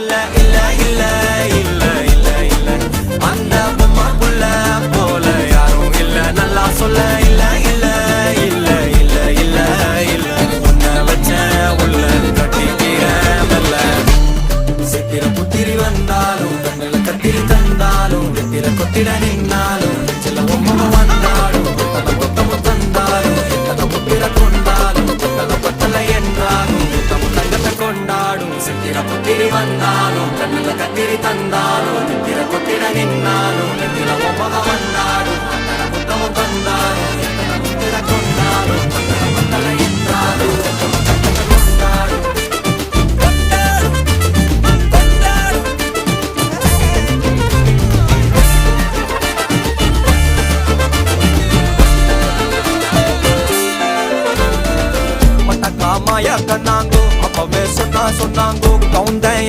பக்கத்துல இல்ல இல்ல இல்ல இல்ல இல்ல அந்த பொம்மை புள்ள போல யாரும் இல்ல நல்லா சொல்ல இல்ல இல்ல இல்ல இல்ல இல்ல இல்ல உன்னை வச்ச உள்ள கட்டிக்கிற மெல்ல சித்திர புத்திரி வந்தாலும் கண்ணுல கத்திரி தந்தாலும் வெத்திர கொத்திட நின்னாலும் சில பொம்மை வந்தாலும் கொத்தல கொத்தமும் தந்தாலும் எத்தனை புத்திர கொண்டாலும் கொத்தல கொத்தல என்றாலும் கொத்தமும் தங்கத்தை கொண்டாடும் சித்திர புத்திரி வந்தாலும் கண்ணுல கத்திரி தந்தாலும் வெத்திர கொத்திட நின்னாலும் வெத்திர பொம்மை வந்தாலும் கொத்தல கொத்தமும் தந்தாலும் எத்தனை புத்திர கொண்டாலும் கொத்தல கொத்தல என்றாலும் கொத்தமும் தங்கத்தை கொண்டாடும் மாயா கண்ணாங்கோ அப்பவே சொன்னாங்கோ கவுந்தேன்